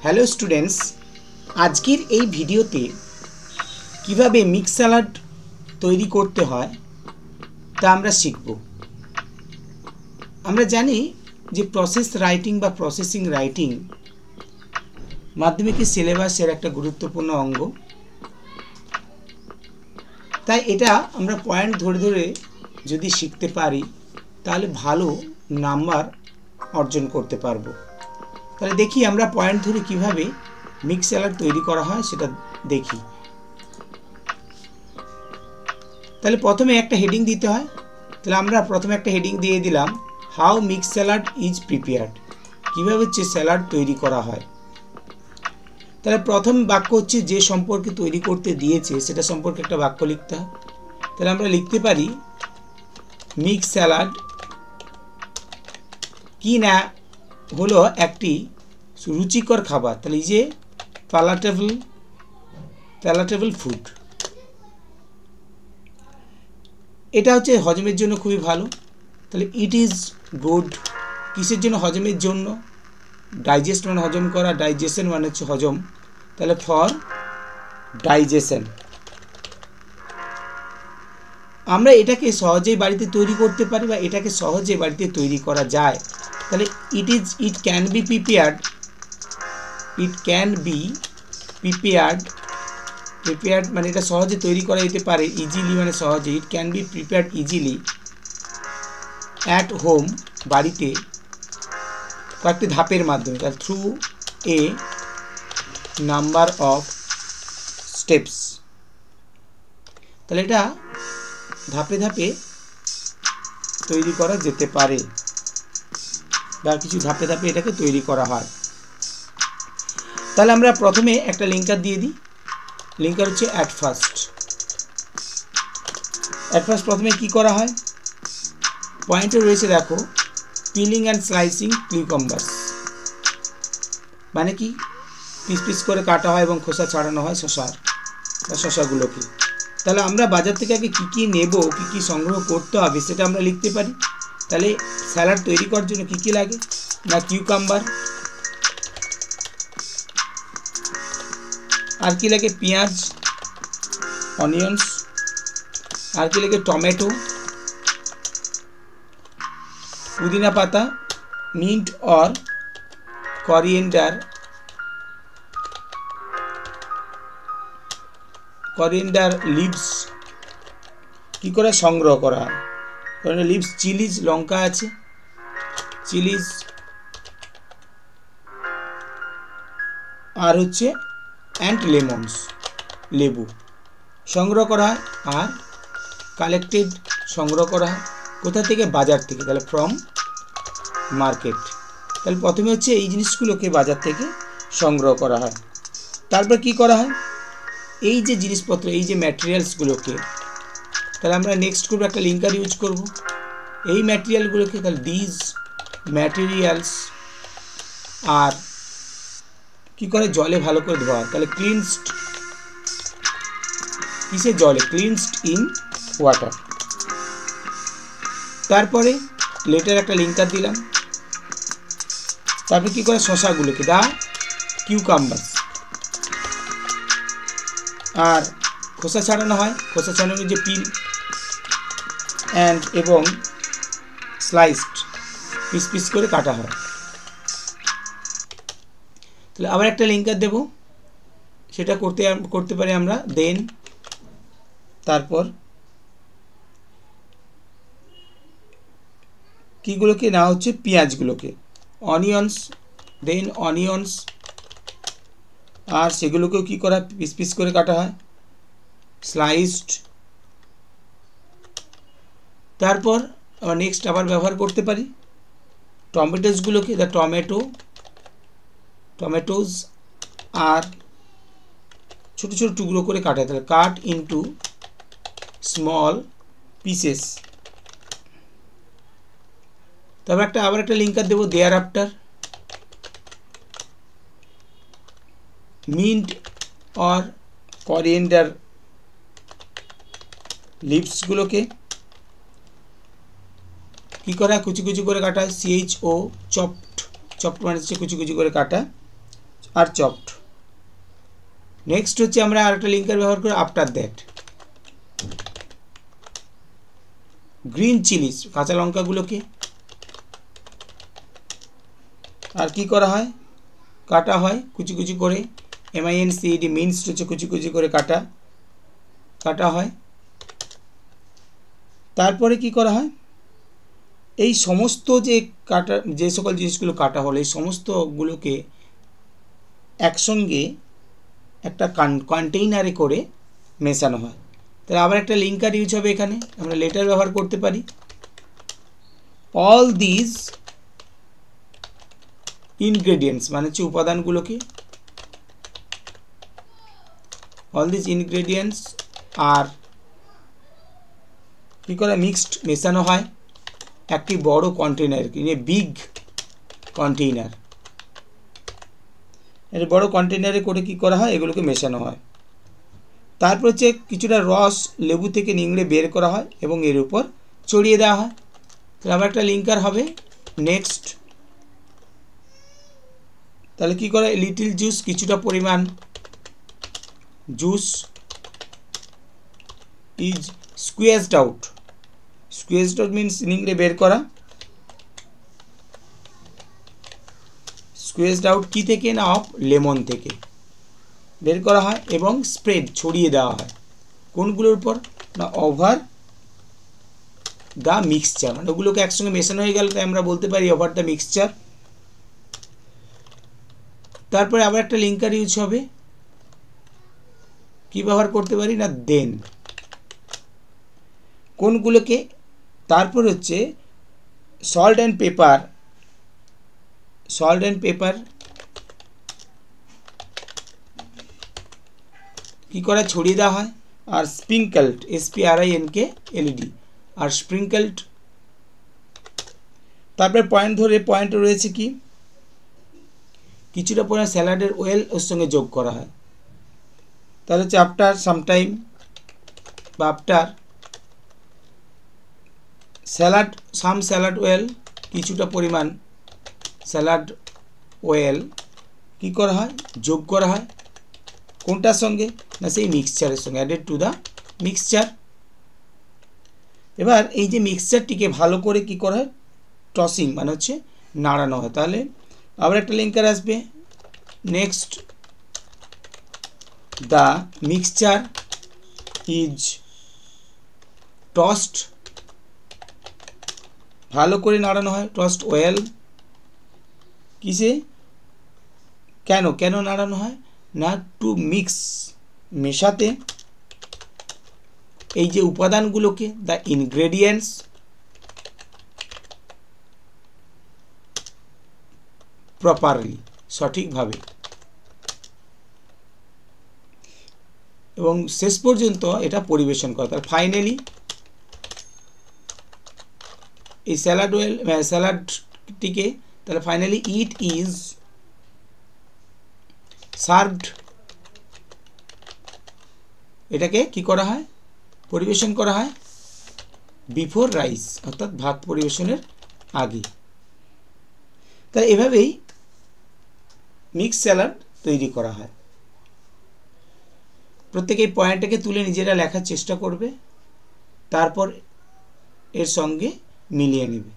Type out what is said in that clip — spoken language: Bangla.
হ্যালো স্টুডেন্টস, আজকের এই ভিডিওতে কিভাবে মিক্স স্যালাড তৈরি করতে হয় তা আমরা শিখব। আমরা জানি যে প্রসেস রাইটিং বা প্রসেসিং রাইটিং মাধ্যমিকের সিলেবাসের একটা গুরুত্বপূর্ণ অঙ্গ। তাই এটা আমরা পয়েন্ট ধরে ধরে যদি শিখতে পারি তাহলে ভালো নাম্বার অর্জন করতে পারবো। তাহলে দেখি আমরা পয়েন্ট ধরে কিভাবে মিক্স স্যালাড তৈরি করা হয় সেটা দেখি। তাহলে প্রথমে একটা হেডিং দিতে হয়। তাহলে আমরা প্রথমে একটা হেডিং দিয়ে দিলাম, how mix salad is prepared, কীভাবে হচ্ছে স্যালাড তৈরি করা হয়। তাহলে প্রথম বাক্য হচ্ছে যে সম্পর্কে তৈরি করতে দিয়েছে সেটা সম্পর্কে একটা বাক্য লিখতে হয়। তাহলে আমরা লিখতে পারি মিক্স স্যালাড কি না হলো একটি রুচিকর খাবার। তাহলে এই যে প্যালাটেবল ফুড, এটা হচ্ছে হজমের জন্য খুবই ভালো। তাহলে ইট ইজ গুড কিসের জন্য? হজমের জন্য। ডাইজেস্ট মানে হজম করা, ডাইজেশন মানে হচ্ছে হজম। তাহলে ফর ডাইজেশন। আমরা এটাকে সহজেই বাড়িতে তৈরি করতে পারি বা এটাকে সহজে বাড়িতে তৈরি করা যায়। তাহলে ইট ক্যান বি প্রিপেয়ার্ড মানে এটা সহজে তৈরি করা যেতে পারে। ইজিলি মানে সহজে। It can be prepared easily at home, বাড়িতে কয়েকটি ধাপের মাধ্যমে। তাহলে through a number of steps. তাহলে এটা ধাপে ধাপে তৈরি করা যেতে পারে বা কিছু ধাপে ধাপে এটাকে তৈরি করা হয়। তাহলে আমরা প্রথমে একটা লিঙ্কার দিয়ে দিই। লিঙ্কার হচ্ছে অ্যাট ফার্স্ট। প্রথমে কি করা হয়? পয়েন্টে রয়েছে দেখো, পিলিং অ্যান্ড স্লাইসিং কিউকাম্বার্স, মানে কি পিস পিস করে কাটা হয় এবং খোসা ছাড়ানো হয় শসাগুলোকে। তাহলে আমরা বাজার থেকে আগে কী কী নেব, কী কী সংগ্রহ করতে হবে সেটা আমরা লিখতে পারি। তাহলে স্যালাড তৈরি করার জন্য কী কী লাগে না, কিউকাম্বার, আর কি লাগে পেঁয়াজ, অনিয়ন্স, আর কি লাগে টমেটো, পুদিনা পাতা, মিন্ট অর করিয়েন্ডার লিভস কি করে সংগ্রহ করা হয়। লিভস, চিলিজ, লঙ্কা আছে, চিলিজ, আর হচ্ছে অ্যান্ড লেমনস, লেবু সংগ্রহ করা হয়। আর কালেক্টেড সংগ্রহ করা হয় কোথা থেকে? বাজার থেকে। তাহলে ফ্রম মার্কেট। তাহলে প্রথমে হচ্ছে এই জিনিসগুলোকে বাজার থেকে সংগ্রহ করা হয়। তারপর কি করা হয়? এই যে জিনিসপত্র, এই যে ম্যাটেরিয়ালসগুলোকে, তাহলে আমরা নেক্সট করবো একটা লিঙ্কার ইউজ করব। এই ম্যাটেরিয়ালগুলোকে, তাহলে দিজ ম্যাটেরিয়ালস আর কি করে? জলে ভালো করে ধোয়া। তাহলে ক্লিনসড কিসে? জলে। ক্লিনসড ইন ওয়াটার। তারপরে লেটার একটা লিঙ্কার দিলাম। তারপরে কি করে? শসাগুলোকে, দা কিউকাম্বার্স, আর খোসা ছাড়ানো হয়। খোসা ছাড়ানো যে পিল এবং স্লাইসড, পিস পিস করে কাটা হয়। তাহলে আবার একটা লিঙ্কার দেব, সেটা করতে পারি আমরা দেন। তারপর কীগুলোকে না হচ্ছে পেঁয়াজগুলোকে, অনিয়ন্স, দেন অনিয়ন্স, আর সেগুলোকেও কি করা? পিস পিস করে কাটা হয়, স্লাইসড। তারপর আবার নেক্সট আবার ব্যবহার করতে পারি টমেটোসগুলোকে, দ্য টমেটোজ, আর ছোটো ছোটো টুকরো করে কাটা। তাহলে কাট ইনটু স্মল পিসেস। তবে আবার একটা লিঙ্কার দেবো, thereafter mint or coriander লিভসগুলোকে কী করা? কুচি কুচি করে কাটা। CHO চপড মানে হচ্ছে কুচি কুচি করে কাটা। আর চপড। নেক্সট হচ্ছে আমরা আরেকটা লিঙ্কার ব্যবহার করি আফটার দ্যাট। গ্রিন চিলিস কাঁচা লঙ্কাগুলোকে আর কি করা হয়, কাটা হয় কুচি কুচি করে, MINCED মিন্সড হচ্ছে কুচি কুচি করে কাটা হয়। তারপরে কি করা হয়, এই সমস্ত যে সকল জিনিসগুলো কাটা হলো এই সমস্তগুলোকে একসঙ্গে একটা কন্টেইনারে করে মেশানো হয়। তাহলে আবার একটা লিঙ্কার ইউজ হবে, এখানে আমরা লেটার ব্যবহার করতে পারি। অল দিস ইনগ্রেডিয়েন্টস মানে হচ্ছে উপাদানগুলোকে, অল দিস ইনগ্রেডিয়েন্টস আর কি করে মিক্সড মেশানো হয় একটি বড় কন্টেইনার, বিগ কন্টেইনার, এর বড় কন্টেইনারে করে কি করা হয় এগুলোকে মেশানো হয়। তারপর হচ্ছে কিছুটা রস লেবু থেকে নিংড়ে বের করা হয় এবং এর উপর ছড়িয়ে দেওয়া হয়। তাহলে আবার একটা লিঙ্কার হবে নেক্সট। তাহলে কি করে, লিটিল জুস কিছুটা পরিমাণ juice is squeezed out. Squeezed out means নিংড়ে বের করা। স্কুয়েজড আউট কি থেকে না, অফ লেমন থেকে বের করা হয় এবং স্প্রেড ছড়িয়ে দেওয়া হয় কোনগুলোর উপর না, ওভার দ্য মিক্সচার, মানে ওগুলোকে একসঙ্গে মেশানো হয়ে গেল তাই আমরা বলতে পারি ওভার দ্য মিক্সচার। তারপরে আবার একটা লিঙ্কার ইউজ হবে, কি ব্যবহার করতে পারি না, দেন কোনগুলোকে। তারপর হচ্ছে সল্ট অ্যান্ড পেপার কি করে ছড়িয়ে দেওয়া হয়। আর স্প্রিঙ্কলড SPRINKLED আর স্প্রিঙ্কলড। তারপরে পয়েন্ট রয়েছে কি, কিছুটা পরিমাণ স্যালাডের অয়েল ওর সঙ্গে যোগ করা হয়। তাহলে হচ্ছে আফটার সামটাইম বা আফটার স্যালাড অয়েল, কিছুটা পরিমাণ স্যালাড অয়েল কি করা হয়, যোগ করা হয় কোনটার সঙ্গে না, সেই মিক্সচারের সঙ্গে, অ্যাডেড টু দ্য মিক্সচার। এবার এই যে মিক্সচারটিকে ভালো করে কি করা হয়, টসিং মানে হচ্ছে নাড়ানো হয়। তাহলে আবার একটা লিঙ্কার আসবে next, the mixture is tossed, ভালো করে নাড়ানো হয়, টস্ট ওয়েল কিসে, কেন নাড়ানো হয় না, টু মিক্স মেশাতে এই যে উপাদানগুলোকে, দ্য ইনগ্রেডিয়েন্টস প্রপারলি সঠিকভাবে, এবং শেষ পর্যন্ত এটা পরিবেশন করা। তার ফাইনালি এই স্যালাডটিকে তাহলে ফাইনালি ইট ইজ সার্ভড, এটাকে কি করা হয়, পরিবেশন করা হয় বিফোর রাইস, অর্থাৎ ভাত পরিবেশনের আগে। তাই এভাবেই মিক্স স্যালাড তৈরি করা হয়। প্রত্যেকে এই পয়েন্টটাকে তুলে নিজেরা লেখার চেষ্টা করবে, তারপর এর সঙ্গে মিলিয়ে নেবে।